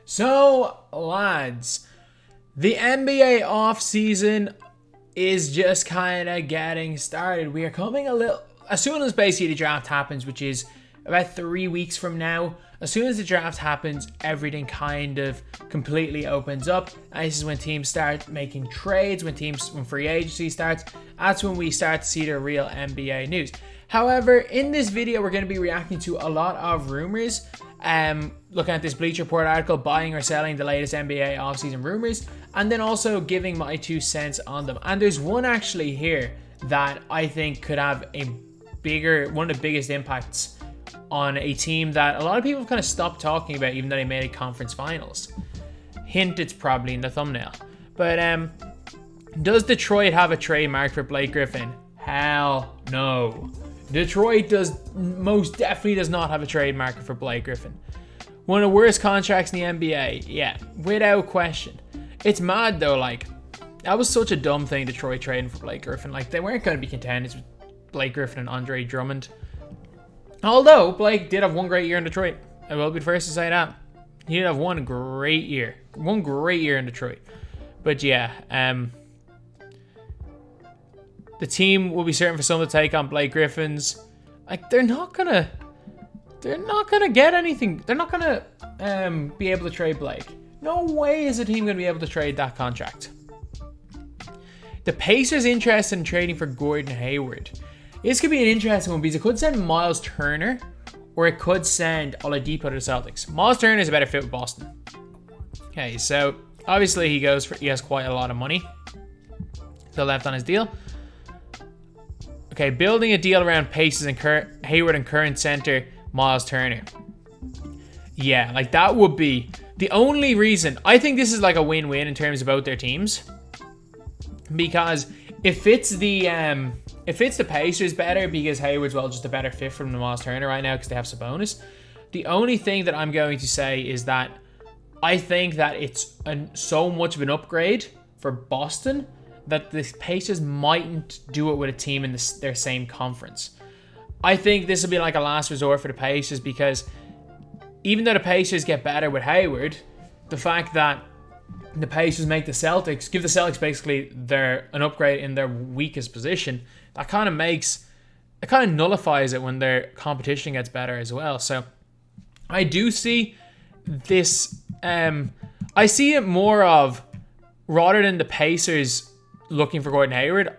So, lads, the NBA offseason is just kind of getting started. We are coming as soon as basically the draft happens, which is about 3 weeks from now. As soon as the draft happens, everything kind of completely opens up. And this is when teams start making trades, when free agency starts. That's when we start to see the real NBA news. However, in this video, we're going to be reacting to a lot of rumors. Looking at this Bleacher Report article, buying or selling the latest NBA offseason rumors, and then also giving my 2 cents on them. And there's one actually here that I think could have one of the biggest impacts on a team that a lot of people have kind of stopped talking about, even though they made a conference finals. Hint, it's probably in the thumbnail. But does Detroit have a trademark for Blake Griffin? Hell no. Detroit most definitely does not have a trademark for Blake Griffin. One of the worst contracts in the NBA, yeah, without question. It's mad though, like, that was such a dumb thing, Detroit trading for Blake Griffin. Like, they weren't going to be contenders with Blake Griffin and Andre Drummond. Although, Blake did have one great year in Detroit. I will be the first to say that. He did have one great year. One great year in Detroit. But yeah, the team will be certain for some to take on Blake Griffin's. Like, they're not gonna get anything. They're not gonna be able to trade Blake. No way is a team gonna be able to trade that contract. The Pacers interested in trading for Gordon Hayward. This could be an interesting one because it could send Miles Turner or it could send Oladipo to the Celtics. Miles Turner is a better fit with Boston. Okay, so obviously he has quite a lot of money still left on his deal. Okay, building a deal around Pacers and Hayward and current center Miles Turner. Yeah, like that would be the only reason. I think this is like a win-win in terms of both their teams, because it fits the Pacers better because Hayward's just a better fit from the Miles Turner right now because they have Sabonis. The only thing that I'm going to say is that I think that it's so much of an upgrade for Boston that the Pacers mightn't do it with a team in their same conference. I think this will be like a last resort for the Pacers because even though the Pacers get better with Hayward, the fact that the Pacers give the Celtics basically an upgrade in their weakest position, that kind of nullifies it when their competition gets better as well. So I do see this, I see it more of, rather than the Pacers looking for Gordon Hayward,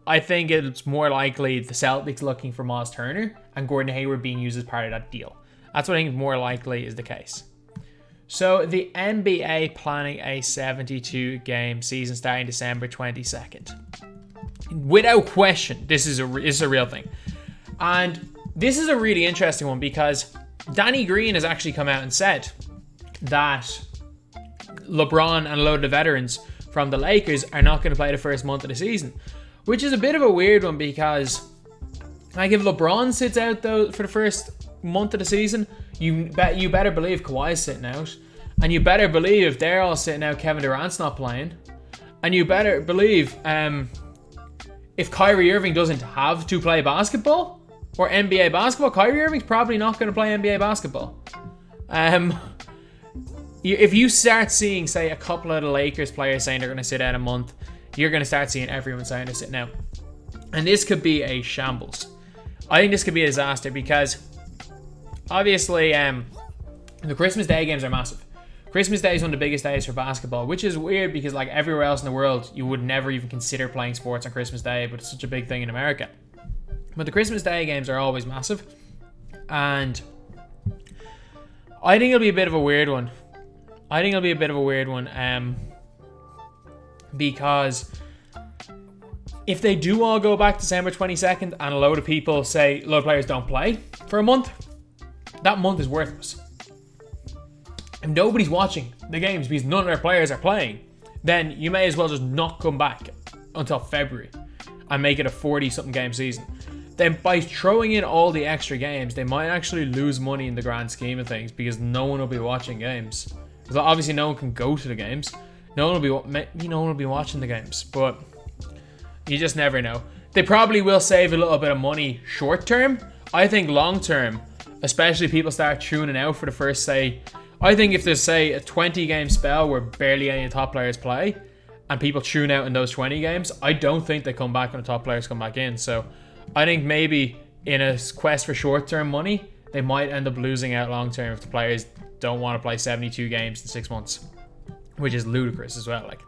I think it's more likely the Celtics looking for Miles Turner and Gordon Hayward being used as part of that deal. That's what I think more likely is the case. So the NBA planning a 72-game season starting December 22nd. Without question, this is a real thing. And this is a really interesting one because Danny Green has actually come out and said that LeBron and a load of the veterans from the Lakers are not going to play the first month of the season, which is a bit of a weird one because, like, if LeBron sits out though for the first month of the season, you better believe Kawhi's sitting out, and you better believe if they're all sitting out, Kevin Durant's not playing, and you better believe if Kyrie Irving doesn't have to play basketball or NBA basketball, Kyrie Irving's probably not going to play NBA basketball. If you start seeing, say, a couple of the Lakers players saying they're going to sit out a month, you're going to start seeing everyone saying they're sitting out. And this could be a shambles. I think this could be a disaster because obviously the Christmas Day games are massive. Christmas Day is one of the biggest days for basketball, which is weird because, like, everywhere else in the world, you would never even consider playing sports on Christmas Day, but it's such a big thing in America. But the Christmas Day games are always massive. And I think it'll be a bit of a weird one. Because if they do all go back December 22nd and a load of players don't play for a month, that month is worthless. If nobody's watching the games because none of their players are playing, then you may as well just not come back until February and make it a 40-something game season. Then by throwing in all the extra games, they might actually lose money in the grand scheme of things because no one will be watching games. Because obviously no one can go to the games. No one will be watching the games, but you just never know. They probably will save a little bit of money short term. I think long term, especially if people start tuning out for the first, say, I think if there's, say, a 20-game spell where barely any top players play and people tune out in those 20 games, I don't think they come back when the top players come back in. So I think maybe in a quest for short-term money, they might end up losing out long-term if the players don't want to play 72 games in 6 months, which is ludicrous as well. Like,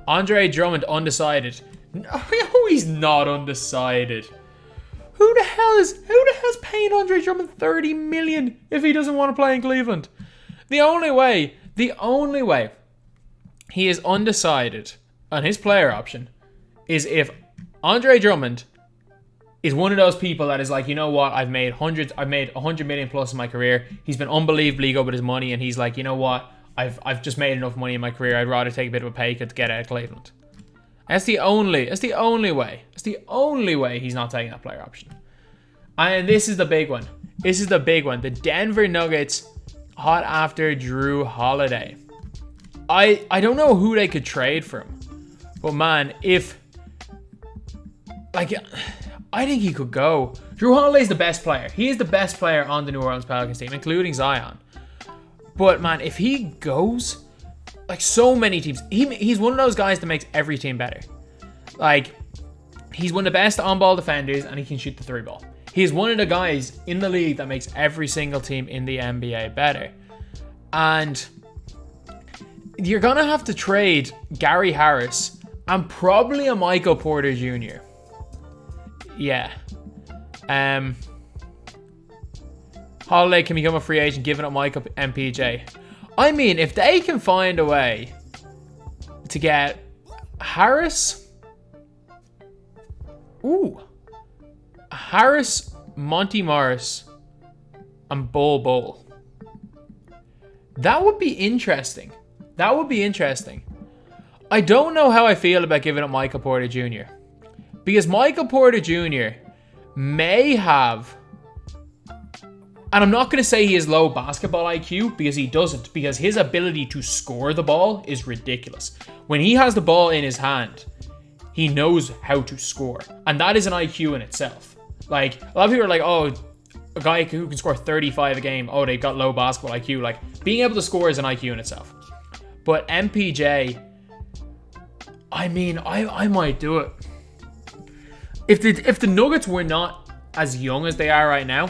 Andre Drummond, undecided. No, he's not undecided. Who the hell is paying Andre Drummond $30 million if he doesn't want to play in Cleveland? The only way he is undecided on his player option is if Andre Drummond is one of those people that is like, you know what, I've made 100 million plus in my career. He's been unbelievably good with his money, and he's like, you know what, I've just made enough money in my career. I'd rather take a bit of a pay cut to get out of Cleveland. That's the only way. It's the only way he's not taking that player option. And this is the big one. The Denver Nuggets hot after Jrue Holiday. I don't know who they could trade for him. But man, I think he could go. Jrue Holiday's the best player. He is the best player on the New Orleans Pelicans team, including Zion. But man, if he goes, like so many teams, he's one of those guys that makes every team better. Like, he's one of the best on-ball defenders, and he can shoot the 3-ball. He's one of the guys in the league that makes every single team in the NBA better. And you're going to have to trade Gary Harris and probably a Michael Porter Jr. Yeah. Holiday can become a free agent, giving up Michael MPJ. I mean, if they can find a way to get Harris... Harris, Monty Morris, and Bol. That would be interesting. I don't know how I feel about giving up Michael Porter Jr. Because Michael Porter Jr. may have... And I'm not going to say he has low basketball IQ, because he doesn't. Because his ability to score the ball is ridiculous. When he has the ball in his hand, he knows how to score. And that is an IQ in itself. Like, a lot of people are like, oh, a guy who can score 35 a game, oh, they've got low basketball IQ. Like, being able to score is an IQ in itself. But MPJ, I mean, I might do it. If the Nuggets were not as young as they are right now,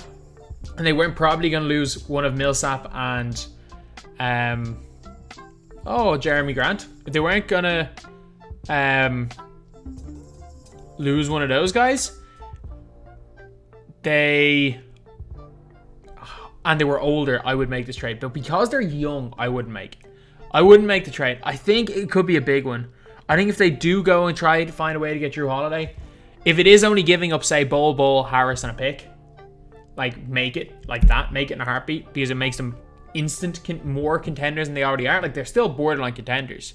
and they weren't probably going to lose one of Millsap and Jeremy Grant, if they weren't going to lose one of those guys, and they were older, I would make this trade. But because they're young, I wouldn't make the trade. I think it could be a big one. I think if they do go and try to find a way to get Jrue Holiday, if it is only giving up, say, Bol, Harris, and a pick, like, make it like that. Make it in a heartbeat, because it makes them more contenders than they already are. Like, they're still borderline contenders.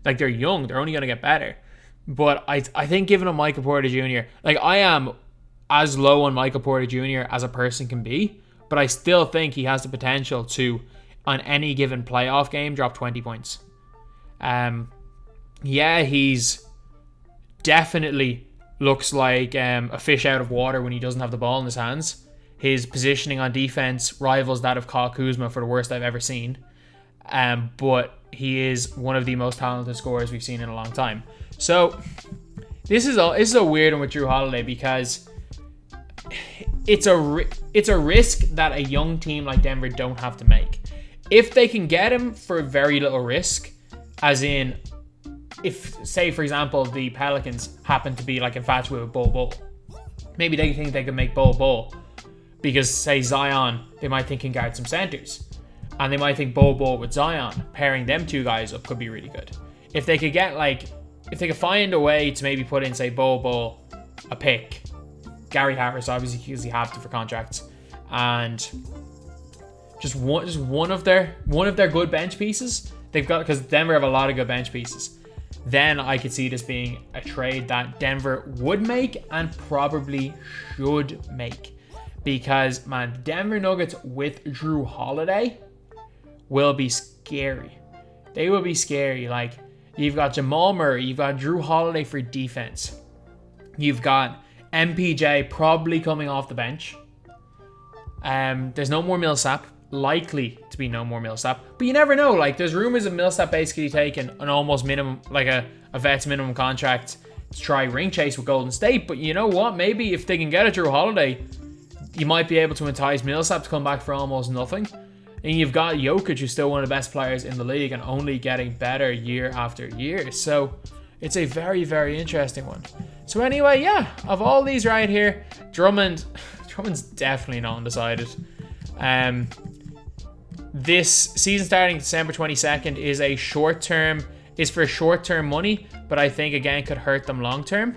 Like, they're young. They're only going to get better. But I think giving up Michael Porter Jr., like, I am as low on Michael Porter Jr. as a person can be, but I still think he has the potential to, on any given playoff game, drop 20 points. Yeah, he's definitely looks like a fish out of water when he doesn't have the ball in his hands. His positioning on defense rivals that of Kyle Kuzma for the worst I've ever seen. But he is one of the most talented scorers we've seen in a long time. So this is a weird one with Jrue Holiday, because it's a risk that a young team like Denver don't have to make. If they can get him for very little risk, as in, if, say, for example, the Pelicans happen to be like infatuated with Bol, maybe they think they can make Bol, because, say, Zion, they might think can guard some centers, and they might think Bol with Zion, pairing them two guys up could be really good. If they could get, like, if they could find a way to maybe put in, say, Bol, a pick, Gary Harris, obviously, because he have to for contracts, and just one of their good bench pieces they've got, because Denver have a lot of good bench pieces, then I could see this being a trade that Denver would make and probably should make. Because, man, Denver Nuggets with Jrue Holiday will be scary. They will be scary. Like, you've got Jamal Murray, you've got Jrue Holiday for defense. You've got MPJ probably coming off the bench. There's no more Millsap. likely to be no more Millsap. But you never know. Like, there's rumors of Millsap basically taking an almost minimum, like a vet's minimum contract to try ring chase with Golden State. But you know what? Maybe if they can get a Jrue Holiday, you might be able to entice Millsap to come back for almost nothing. And you've got Jokic, who's still one of the best players in the league and only getting better year after year. So it's a very, very interesting one. So anyway, yeah, of all these right here, Drummond's definitely not undecided. This season starting December 22nd is for short-term money, but I think again could hurt them long-term.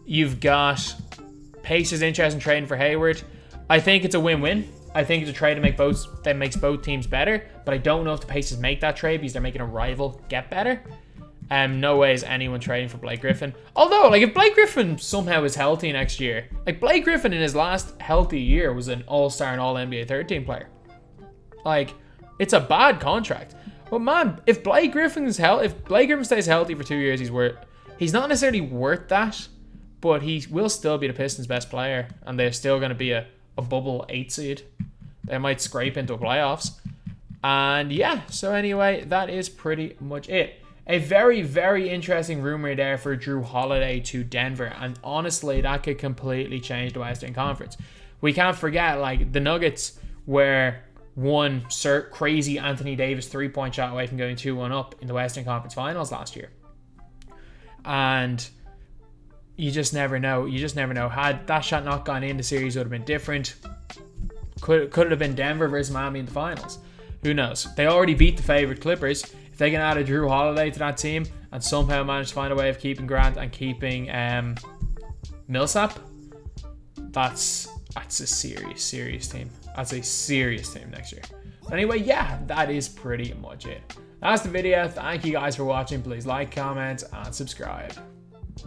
You've got Pacers interested in trading for Hayward. I think it's a win-win. I think it's a trade that makes both teams better, but I don't know if the Pacers make that trade because they're making a rival get better. No way is anyone trading for Blake Griffin. Although, like, if Blake Griffin somehow is healthy next year, like, Blake Griffin in his last healthy year was an all-star and all-NBA third-team player. Like, it's a bad contract. But man, if Blake Griffin stays healthy for 2 years, he's not necessarily worth that, but he will still be the Pistons' best player, and they're still going to be a bubble 8 seed. They might scrape into playoffs. And yeah, so anyway, that is pretty much it. A very, very interesting rumor there for Jrue Holiday to Denver. And honestly, that could completely change the Western Conference. We can't forget, like, the Nuggets were one crazy Anthony Davis 3-point shot away from going 2-1 up in the Western Conference Finals last year. And you just never know. You just never know. Had that shot not gone in, the series would have been different. Could it have been Denver versus Miami in the finals? Who knows? They already beat the favorite Clippers. If they can add a Jrue Holiday to that team and somehow manage to find a way of keeping Grant and keeping Millsap, that's a serious team. That's a serious team next year. But anyway, yeah, that is pretty much it. That's the video. Thank you guys for watching. Please like, comment, and subscribe.